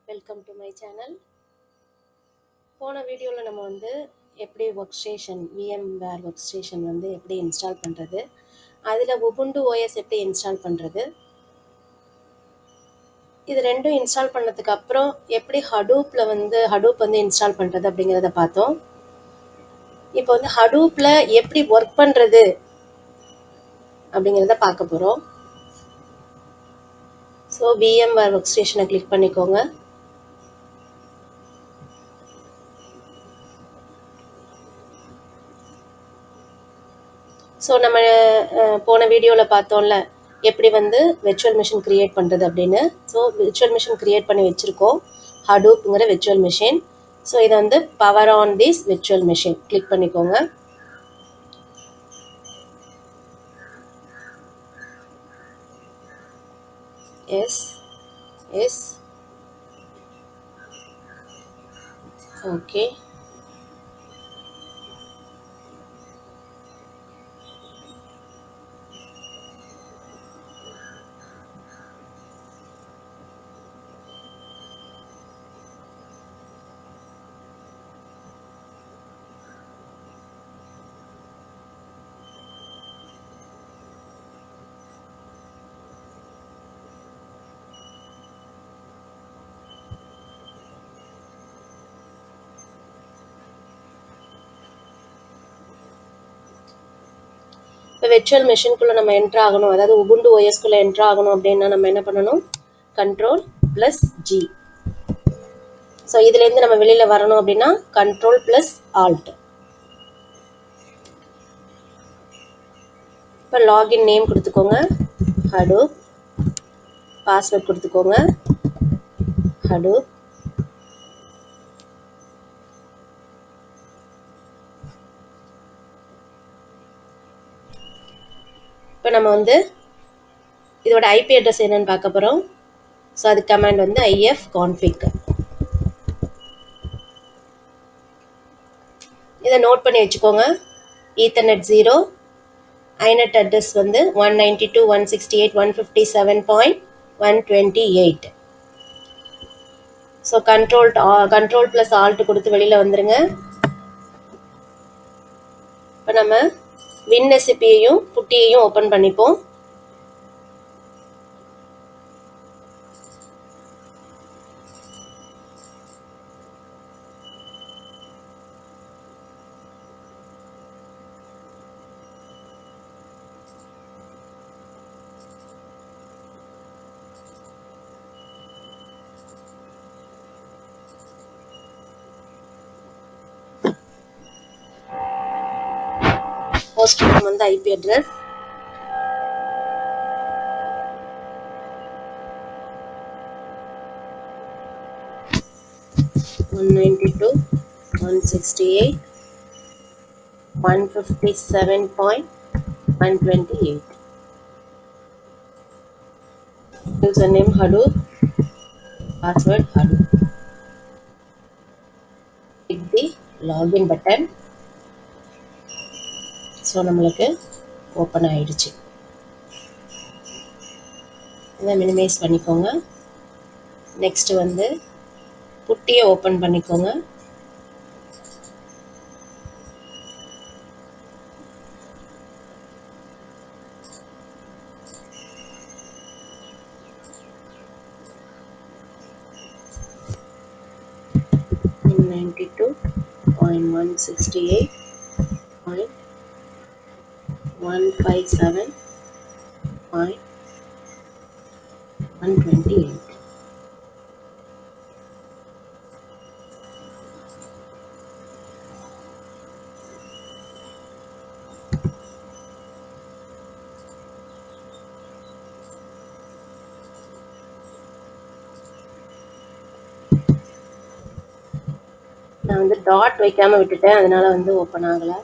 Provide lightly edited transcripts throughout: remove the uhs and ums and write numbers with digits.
Welcome to my channel. போன வீடியோவில் நம்ம எப்படி work station VMware work station எப்படி இன்ஸ்டால் பண்ணுறது, அதில் உபுண்டு OS எப்படி இன்ஸ்டால் பண்ணுறது, இது ரெண்டும் இன்ஸ்டால் பண்ணதுக்கு அப்புறம் எப்படி ஹடூப் இன்ஸ்டால் பண்ணுறது அப்படிங்கிறத பார்த்தோம். இப்போ ஹடூப்பில் எப்படி ஒர்க் பண்ணுறது அப்படிங்கிறத பார்க்க போகிறோம். ஸோ VMware ஒர்க் ஸ்டேஷனை கிளிக் பண்ணிக்கோங்க. ஸோ நம்ம போன வீடியோவில் பார்த்தோம்ல எப்படி விர்ச்சுவல் மிஷின் க்ரியேட் பண்ணுறது அப்படின்னு. ஸோ விர்ச்சுவல் மிஷின் க்ரியேட் பண்ணி வச்சுருக்கோம், ஹடூப்புங்கிற விர்ச்சுவல் மிஷின். ஸோ இதை power on this virtual machine click பண்ணிக்கோங்க. Yes yes okay. இப்போ விர்ச்சுவல் மிஷின்குள்ளே நம்ம என்ட்ரு ஆகணும், அதாவது உபுண்டு OSக்குள்ளே என்ட்ரு ஆகணும் அப்படின்னா நம்ம என்ன பண்ணணும், Ctrl+G. ஸோ இதுலேருந்து நம்ம வெளியில் வரணும் அப்படின்னா Ctrl+Alt. இப்போ லாகின் நேம் கொடுத்துக்கோங்க, ஹடூப். பாஸ்வேர்ட் கொடுத்துக்கோங்க, ஹடூப். இப்போ நம்ம இதோட IP அட்ரஸ் என்னன்னு பார்க்க போகிறோம். ஸோ அது கமாண்ட் ifconfig. இதை நோட் பண்ணி வச்சுக்கோங்க. Ethernet 0, iNet address 192.168.157.128. So Ctrl+Alt கொடுத்து வெளியில் வந்துருங்க. இப்போ நம்ம WinSCPயையும் புட்டியையும் ஓப்பன் பண்ணிப்போம். host name IP address, (192.168.157.128). username Hadoop, password Hadoop. Click the login button. So நம்மளுக்கு ஓப்பன் ஆகிடுச்சு. இதை மினிமைஸ் பண்ணிக்கோங்க. நெக்ஸ்ட்டு புட்டியை ஓப்பன் பண்ணிக்கோங்க. (192.168.157.128). நான் டாட் வைக்காம விட்டுட்டேன், அதனால ஓப்பன் ஆகலை.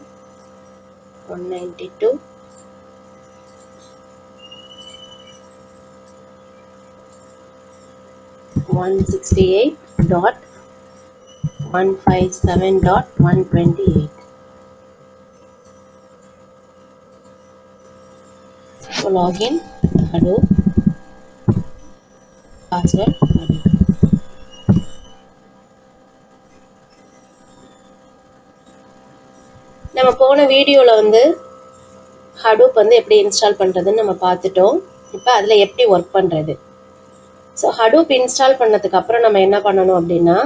192.168.157.128. So login Hadoop, password Hadoop. போன வீடியோவில் வந்து ஹடூப் வந்து எப்படி இன்ஸ்டால் பண்ணுறதுன்னு நம்ம பார்த்துட்டோம். இப்போ அதில் எப்படி ஒர்க் பண்ணுறது. ஸோ ஹடூப் இன்ஸ்டால் பண்ணதுக்கு அப்புறம் நம்ம என்ன பண்ணணும் அப்படின்னா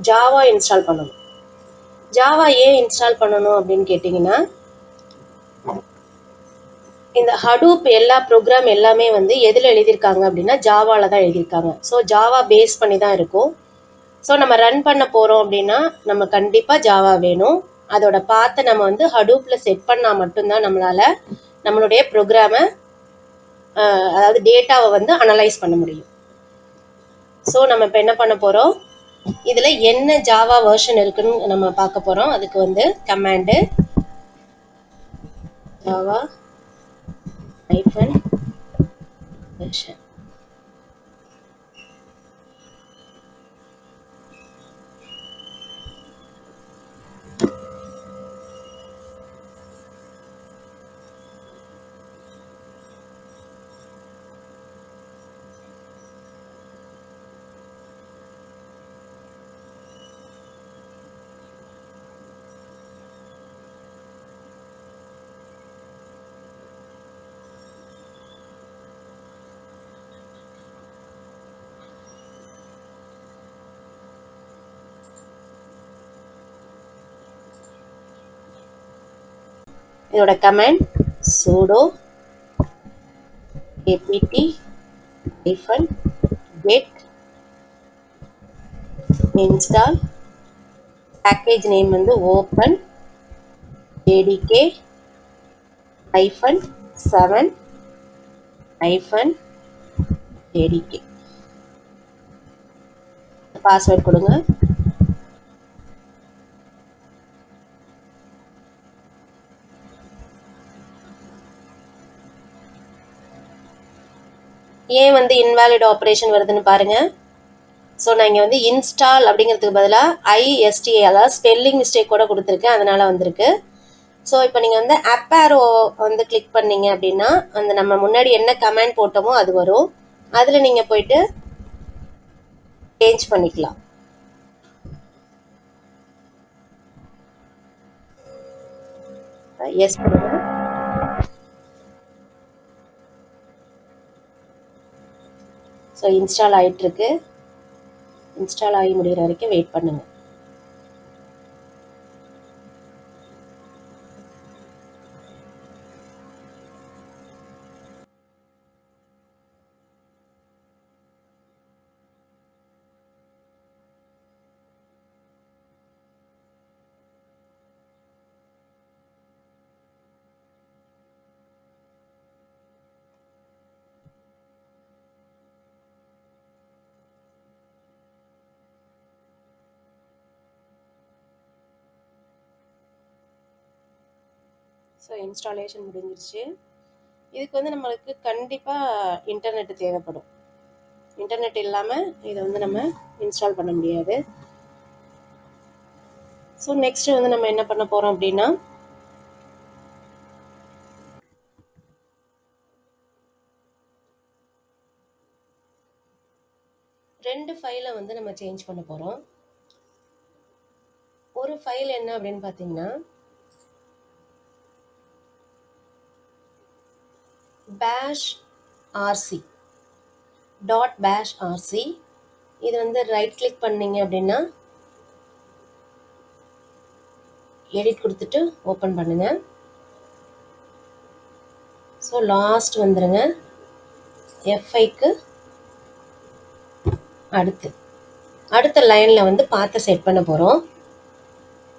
ஜாவா இன்ஸ்டால் பண்ணணும். ஜாவா ஏன் இன்ஸ்டால் பண்ணணும் அப்படின்னு கேட்டிங்கன்னா, இந்த ஹடூப் எல்லா ப்ரோக்ராம் எல்லாமே வந்து எதில் எழுதியிருக்காங்க அப்படின்னா ஜாவாவில் தான் எழுதியிருக்காங்க. ஸோ ஜாவா பேஸ் பண்ணி தான் இருக்கும். ஸோ நம்ம ரன் பண்ண போகிறோம் அப்படின்னா நம்ம கண்டிப்பாக ஜாவா வேணும். அதோட பாத்தை நம்ம வந்து ஹடூப்பில் செட் பண்ணால் மட்டும்தான் நம்மளால் நம்மளுடைய ப்ரோக்ராமை அதாவது டேட்டாவை வந்து அனலைஸ் பண்ண முடியும். ஸோ நம்ம இப்போ என்ன பண்ண போகிறோம், இதில் என்ன ஜாவா வெர்ஷன் இருக்குன்னு நம்ம பார்க்க போகிறோம். அதுக்கு வந்து கமாண்டு ஜாவா -வெர்ஷன். இதோட command sudo apt-get install, package name வந்து open jdk-7-jdk. பாஸ்வேர்ட் கொடுங்க. ஏன் வந்து இன்வாலிட் ஆப்ரேஷன் வருதுன்னு பாருங்க. ஸோ நான் இங்கே வந்து இன்ஸ்டால் அப்படிங்கிறதுக்கு பதிலாக ISTA அதாவது ஸ்பெல்லிங் மிஸ்டேக் கூட கொடுத்துருக்கேன், அதனால வந்திருக்கு. ஸோ இப்போ நீங்கள் வந்து அப் ஆரோ வந்து கிளிக் பண்ணீங்க அப்படின்னா அந்த நம்ம முன்னாடி என்ன கமாண்ட் போட்டோமோ அது வரும். அதில் நீங்கள் போயிட்டு சேஞ்ச் பண்ணிக்கலாம். எஸ் பண்ணுங்க. ஸோ இன்ஸ்டால் ஆகிட்டுருக்கு. இன்ஸ்டால் ஆகி முடிகிற வரைக்கும் வெயிட் பண்ணுங்கள். ஸோ இன்ஸ்டாலேஷன் முடிஞ்சிருச்சு. இதுக்கு வந்து நம்மளுக்கு கண்டிப்பாக இன்டர்நெட்டு தேவைப்படும். இன்டர்நெட் இல்லாமல் இதை வந்து நம்ம இன்ஸ்டால் பண்ண முடியாது. ஸோ நெக்ஸ்ட்டு வந்து நம்ம என்ன பண்ண போகிறோம் அப்படின்னா ரெண்டு ஃபைலை வந்து நம்ம சேஞ்ச் பண்ண போகிறோம். ஒரு ஃபைல் என்ன அப்படின்னு பார்த்தீங்கன்னா .bash.rc. இது வந்து ரைட் கிளிக் பண்ணீங்க அப்படின்னா எடிட் கொடுத்துட்டு ஓப்பன் பண்ணுங்க. ஸோ லாஸ்ட் வந்துடுங்க. F5க்கு அடுத்த லைனில் வந்து பாத்தை செட் பண்ண போகிறோம்.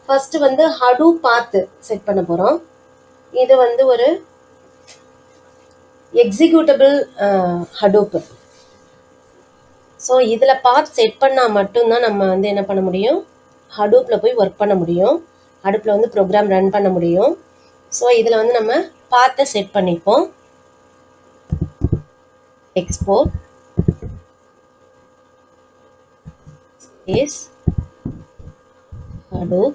ஃபஸ்ட்டு வந்து ஹடூப் பாத்து செட் பண்ண போகிறோம். இது வந்து ஒரு எக்ஸிக்யூட்டபிள் ஹடூப்பு. ஸோ இதில் பாத் செட் பண்ணால் மட்டும்தான் நம்ம வந்து என்ன பண்ண முடியும், ஹடூப்பில் போய் ஒர்க் பண்ண முடியும், ஹடூப்பில் வந்து ப்ரோக்ராம் ரன் பண்ண முடியும். ஸோ இதில் வந்து நம்ம பாத்தை செட் பண்ணிப்போம். Export is Hadoop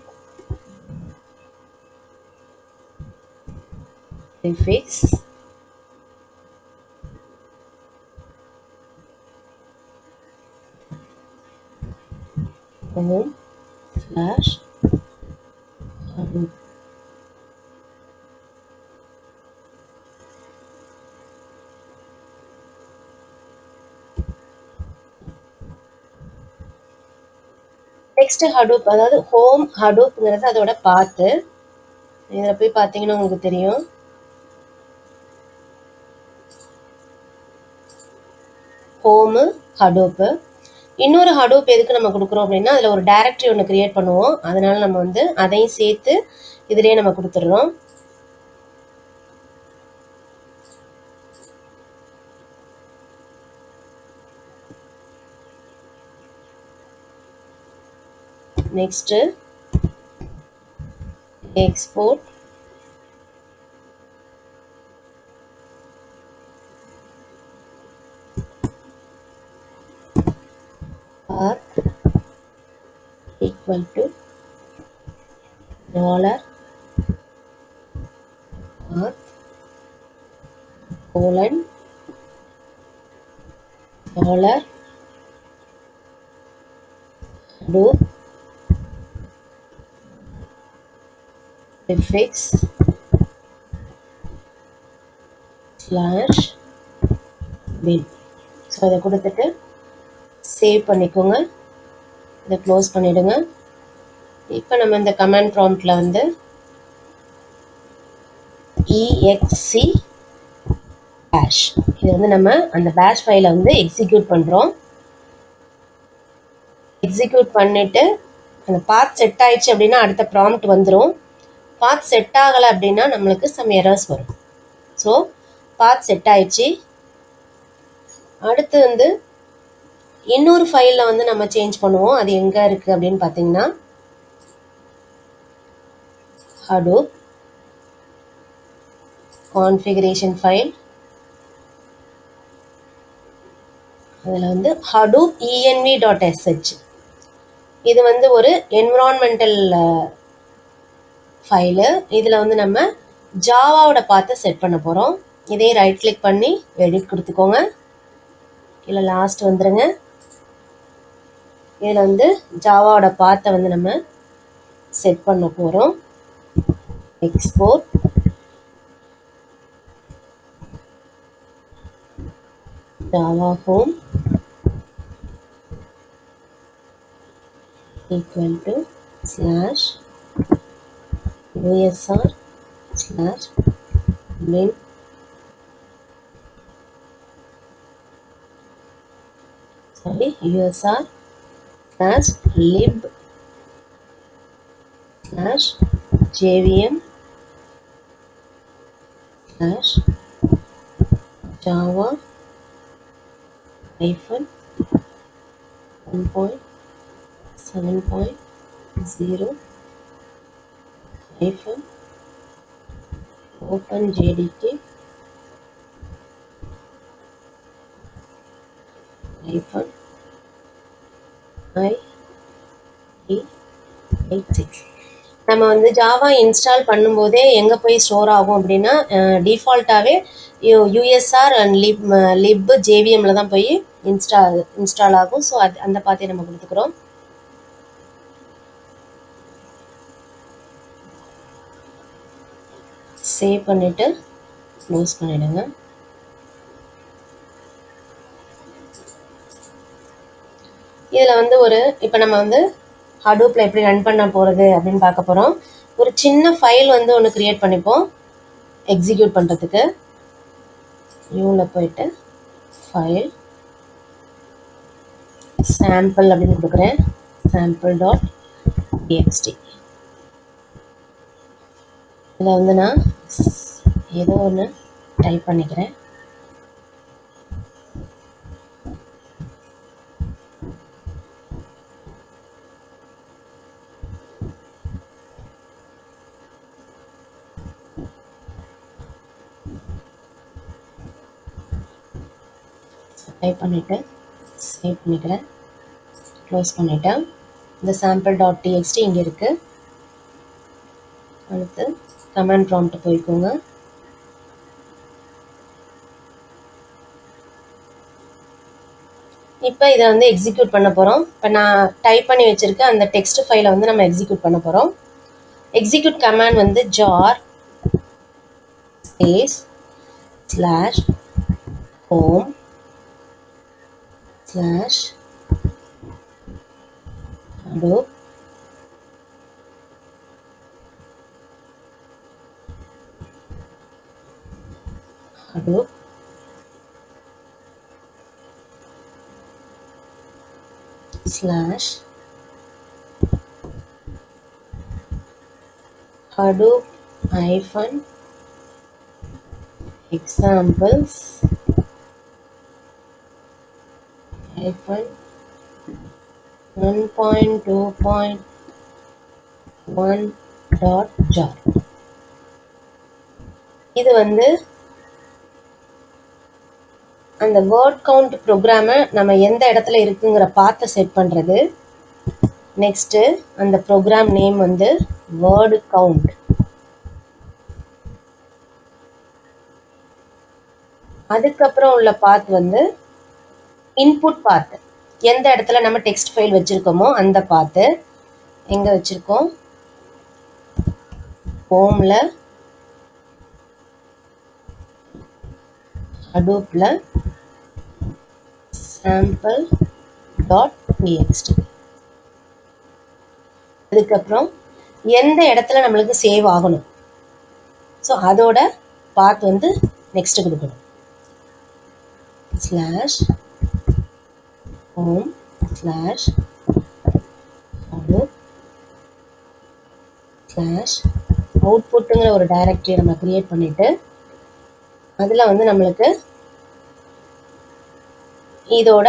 prefix home/Hadoop. Next Hadoop, அதாவது ஹோம் ஹடூப்ங்கிறது அதோட பாத்து. இதில் போய் பார்த்தீங்கன்னா உங்களுக்கு தெரியும். ஹோமு ஹடூப்பு. இன்னொரு ஹடூப் எதுக்கு நம்ம கொடுக்குறோம் அப்படின்னா, அதில் ஒரு டைரக்டரி ஒன்று கிரியேட் பண்ணுவோம். அதனால நம்ம வந்து அதையும் சேர்த்து இதிலே நம்ம கொடுத்துட்றோம். Next export or equal to $R colon $hadoop prefix /bin. So அதை கொடுத்துட்டு சேவ் பண்ணிக்கோங்க. இதை க்ளோஸ் பண்ணிவிடுங்க. இப்போ நம்ம இந்த கமாண்ட் ப்ராம்ப்டில் வந்து exe bash, இது வந்து நம்ம அந்த பேஷ் ஃபைலை வந்து எக்ஸிக்யூட் பண்ணுறோம். எக்ஸிக்யூட் பண்ணிவிட்டு அந்த பாத் செட் ஆயிடுச்சு அப்படின்னா அடுத்த ப்ராம்ப்ட் வந்துடும். பாத் செட் ஆகலை அப்படின்னா நம்மளுக்கு சம் எரர்ஸ் வரும். ஸோ பாத் செட் ஆயிடுச்சு. அடுத்து வந்து இன்னொரு ஃபைலில் வந்து நம்ம சேஞ்ச் பண்ணுவோம். அது எங்கே இருக்குது அப்படின்னு பார்த்தீங்கன்னா, Hadoop configuration ஃபைல். அதில் வந்து Hadoop env.sh. இது வந்து ஒரு என்விரான்மெண்டல் ஃபைலு. இதில் வந்து நம்ம ஜாவாவோட பாத்தை செட் பண்ண போகிறோம். இதே ரைட் கிளிக் பண்ணி எடிட் கொடுத்துக்கோங்க. இல்லை லாஸ்ட் வந்துடுங்க. இதில் வந்து ஜாவாவோட பாத்தை வந்து நம்ம செட் பண்ண போகிறோம். Export Java home equal to /usr/bin usr/jvm/java 1.7.0-openjdk/i86. நம்ம வந்து ஜாவா இன்ஸ்டால் பண்ணும்போதே எங்கே போய் ஸ்டோர் ஆகும் அப்படின்னா, டிஃபால்ட்டாகவே யூஎஸ்ஆர் அண்ட் லிப் ஜேவிஎம்மில் தான் போய் இன்ஸ்டால் ஆகும். ஸோ அது அந்த பாத்தையை நம்ம கொடுத்துக்கிறோம். சேவ் பண்ணிவிட்டு க்ளோஸ் பண்ணிவிடுங்க. இதில் வந்து இப்போ நம்ம வந்து ஹடூப்பில் எப்படி ரன் பண்ண போகிறது அப்படின்னு பார்க்க போகிறோம். ஒரு சின்ன ஃபைல் வந்து ஒன்று க்ரியேட் பண்ணிப்போம் எக்ஸிக்யூட் பண்ணுறதுக்கு. நியூவில் போயிட்டு ஃபைல் சாம்பிள் அப்படின்னு கொடுக்குறேன். sample.txt. இதில் வந்து நான் ஏதோ ஒன்று டைப் பண்ணிக்கிறேன். டைப் பண்ணிவிட்டு சேவ் பண்ணிக்கிறேன். க்ளோஸ் பண்ணிவிட்டேன். இந்த sample.txt இங்கே இருக்குது. அடுத்து கமாண்ட் ப்ராம்ப்ட் போய்க்கோங்க. இப்போ இதை வந்து எக்ஸிக்யூட் பண்ண போகிறோம். இப்போ நான் டைப் பண்ணி வச்சுருக்கேன் அந்த டெக்ஸ்ட் ஃபைலை வந்து நம்ம எக்ஸிக்யூட் பண்ண போகிறோம். எக்ஸிக்யூட் கமாண்ட் வந்து jar /home/hadoop Hadoop slash Hadoop hyphen examples hyphen 1.2.1 dot jar. இது வந்து அந்த வேர்ட் கவுண்ட் ப்ரோக்ராமை நம்ம எந்த இடத்துல இருக்குங்கிற பாத்தை செட் பண்ணுறது. நெக்ஸ்ட்டு அந்த ப்ரோக்ராம் நேம் வந்து வேர்டு கவுண்ட். அதுக்கப்புறம் உள்ள பாத் வந்து இன்புட் பாத்து. எந்த இடத்துல நம்ம டெக்ஸ்ட் ஃபைல் வச்சுருக்கோமோ அந்த பாத்து. எங்கே வச்சுருக்கோம்? ஹோமில் ஹடூப்பில் sample.txt. அதுக்கப்புறம் எந்த இடத்துல நம்மளுக்கு சேவ் ஆகணும், ஸோ அதோட பாத் வந்து நெக்ஸ்ட் கொடுக்கணும். Slash home slash Hadoop slash அவுட்புட்டுங்கிற ஒரு டைரக்டரி நம்ம கிரியேட் பண்ணிவிட்டு அதில் வந்து நம்மளுக்கு இதோட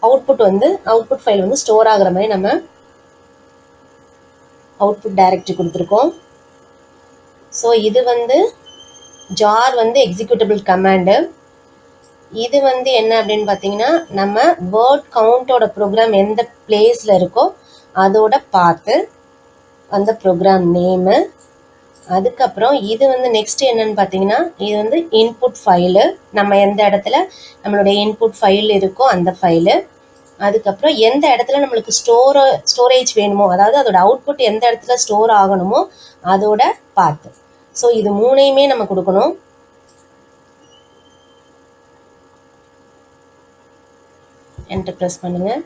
அவுட்புட் ஃபைல் வந்து ஸ்டோர் ஆகிற மாதிரி நம்ம அவுட்புட் டைரக்டரி கொடுத்துருக்கோம். ஸோ இது வந்து ஜார் வந்து எக்ஸிக்யூட்டபிள் கமாண்டு. இது வந்து என்ன அப்படின்னு பார்த்தீங்கன்னா, நம்ம வேர்ட் கவுண்டோட ப்ரோக்ராம் எந்த பிளேஸில் இருக்கோ அதோட பார்த்து அந்த ப்ரோக்ராம் நேமு. அதுக்கப்புறம் இது வந்து நெக்ஸ்ட் என்னன்னு பார்த்தீங்கன்னா, இது வந்து இன்புட் ஃபைலு. நம்ம எந்த இடத்துல நம்மளுடைய இன்புட் ஃபைல் இருக்கோ அந்த ஃபைலு. அதுக்கப்புறம் எந்த இடத்துல நம்மளுக்கு ஸ்டோரேஜ் வேணுமோ, அதாவது அதோட அவுட்புட் எந்த இடத்துல ஸ்டோர் ஆகணுமோ அதோட பார்த்து. ஸோ இது மூணையுமே நம்ம கொடுக்கணும். என்டர் ப்ரெஸ் பண்ணுங்கள்.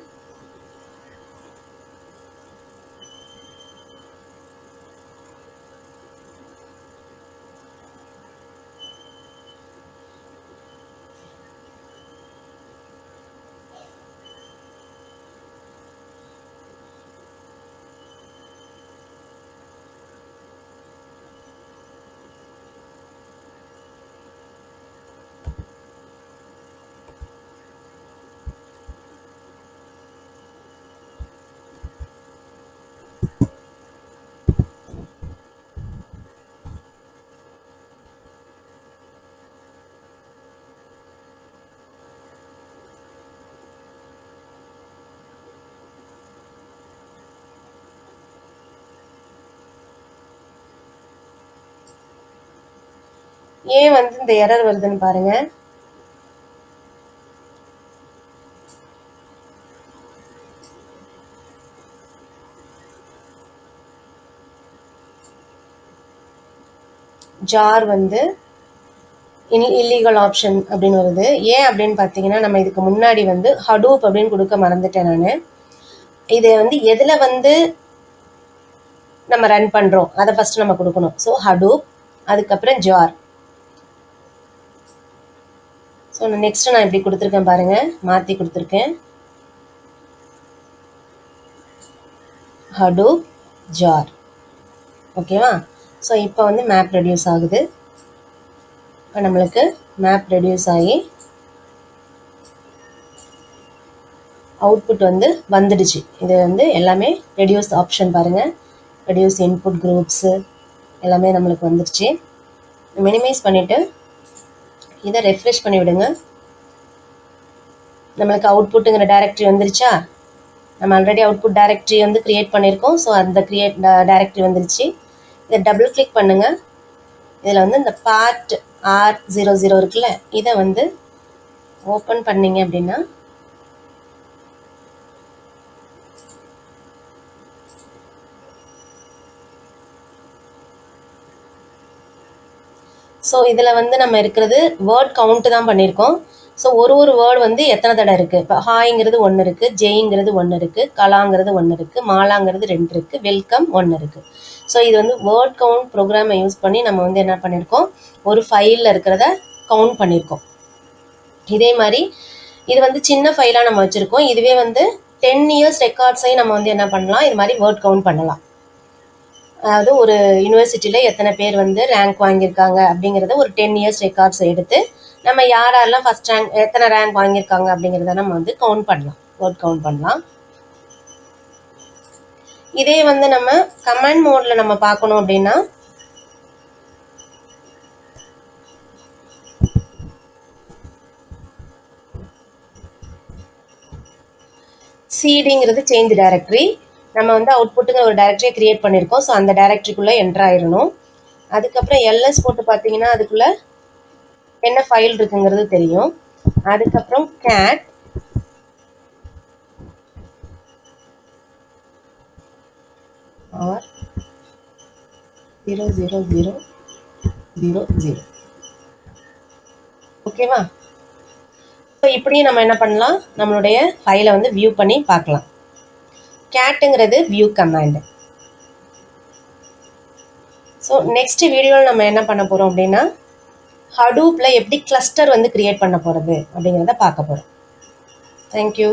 ஏன் வந்து இந்த எரர் வருதுன்னு பாருங்க. ஜார் வந்து இல்லீகல் ஆப்ஷன் அப்படின்னு வருது. ஏன் அப்படின்னு பார்த்தீங்கன்னா, நம்ம இதுக்கு முன்னாடி வந்து ஹடூப் அப்படின்னு கொடுக்க மறந்துட்டேன் நான். இதை வந்து எதில் வந்து நம்ம ரன் பண்ணுறோம் அதை ஃபஸ்ட்டு நம்ம கொடுக்கணும். ஸோ ஹடூப், அதுக்கப்புறம் ஜார். ஸோ நெக்ஸ்ட்டு நான் இப்படி கொடுத்துருக்கேன் பாருங்கள், மாற்றி கொடுத்துருக்கேன். Hadoop jar. ஓகேவா? ஸோ இப்போ வந்து மேப் ரெடியூஸ் ஆகுது. இப்போ நம்மளுக்கு மேப் ரெடியூஸ் ஆகி அவுட்புட் வந்து வந்துடுச்சு. இது வந்து எல்லாமே ரெடியூஸ் ஆப்ஷன் பாருங்கள், ரெடியூஸ் இன்புட் குரூப்ஸு எல்லாமே நம்மளுக்கு வந்துடுச்சு. மினிமைஸ் பண்ணிவிட்டு இதை ரெஃப்ரெஷ் பண்ணி விடுங்க. நம்மளுக்கு அவுட்புட்டுங்கிற டைரக்டரி வந்துருச்சா? நம்ம ஆல்ரெடி அவுட்புட் டைரக்டரி வந்து க்ரியேட் பண்ணியிருக்கோம். ஸோ அந்த டைரக்டரி வந்துருச்சு. இதை டபுள் கிளிக் பண்ணுங்கள். இதில் வந்து இந்த பார்ட் R00 இருக்குல்ல, இதை வந்து ஓப்பன் பண்ணிங்க அப்படின்னா ஸோ இதில் வந்து நம்ம இருக்கிறது வேர்ட் கவுண்ட்டு தான் பண்ணியிருக்கோம். ஸோ ஒரு வேர்டு வந்து எத்தனை தடவை இருக்குது. இப்போ ஹாய்ங்கிறது 1 இருக்குது, ஜெய்ங்கிறது 1 இருக்குது, கலாங்கிறது 1 இருக்குது, மாலாங்கிறது 2 இருக்குது, வெல்கம் 1 இருக்குது. ஸோ இது வந்து வேர்ட் கவுண்ட் ப்ரோக்ராமை யூஸ் பண்ணி நம்ம வந்து என்ன பண்ணியிருக்கோம், ஒரு ஃபைலில் இருக்கிறத கவுண்ட் பண்ணியிருக்கோம். இதே மாதிரி இது வந்து சின்ன ஃபைலாக நம்ம வச்சுருக்கோம். இதுவே வந்து 10 இயர்ஸ் ரெக்கார்ட்ஸையும் நம்ம வந்து என்ன பண்ணலாம், இது மாதிரி வேர்ட் கவுண்ட் பண்ணலாம். அதாவது ஒரு யூனிவர்சிட்டியில் எத்தனை பேர் வந்து ரேங்க் வாங்கியிருக்காங்க அப்படிங்கிறத ஒரு 10 இயர்ஸ் ரெக்கார்ட்ஸை எடுத்து நம்ம யாரெல்லாம் ஃபஸ்ட் ரேங்க் எத்தனை ரேங்க் வாங்கியிருக்காங்க அப்படிங்கிறத நம்ம வந்து கவுண்ட் பண்ணலாம், வேர்ட் கவுண்ட் பண்ணலாம். இதே வந்து நம்ம கமெண்ட் மோடில் நம்ம பார்க்கணும் அப்படின்னா சிடிங்கிறது சேஞ்ச் டைரக்டரி. நம்ம வந்து அவுட்புட்டுங்கிற ஒரு டைரக்டரியை கிரியேட் பண்ணியிருக்கோம். ஸோ அந்த டைரக்டரிக்குள்ளே என்டர் ஆயிடணும். அதுக்கப்புறம் எல்எஸ் போட்டு பார்த்தீங்கன்னா அதுக்குள்ளே என்ன ஃபைல் இருக்குங்கிறது தெரியும். அதுக்கப்புறம் கேட் ஆர் 00000. ஓகேவா? ஸோ இப்படியும் நம்ம என்ன பண்ணலாம், நம்மளுடைய ஃபைலை வந்து வியூ பண்ணி பார்க்கலாம். கேட்டுங்கிறது வியூ கமாண்டு. ஸோ நெக்ஸ்ட் வீடியோவில் நம்ம என்ன பண்ண போகிறோம் அப்படின்னா ஹடூப்பில் எப்படி கிளஸ்டர் வந்து கிரியேட் பண்ண போகிறது அப்படிங்கிறத பார்க்க போகிறோம். தேங்க்யூ.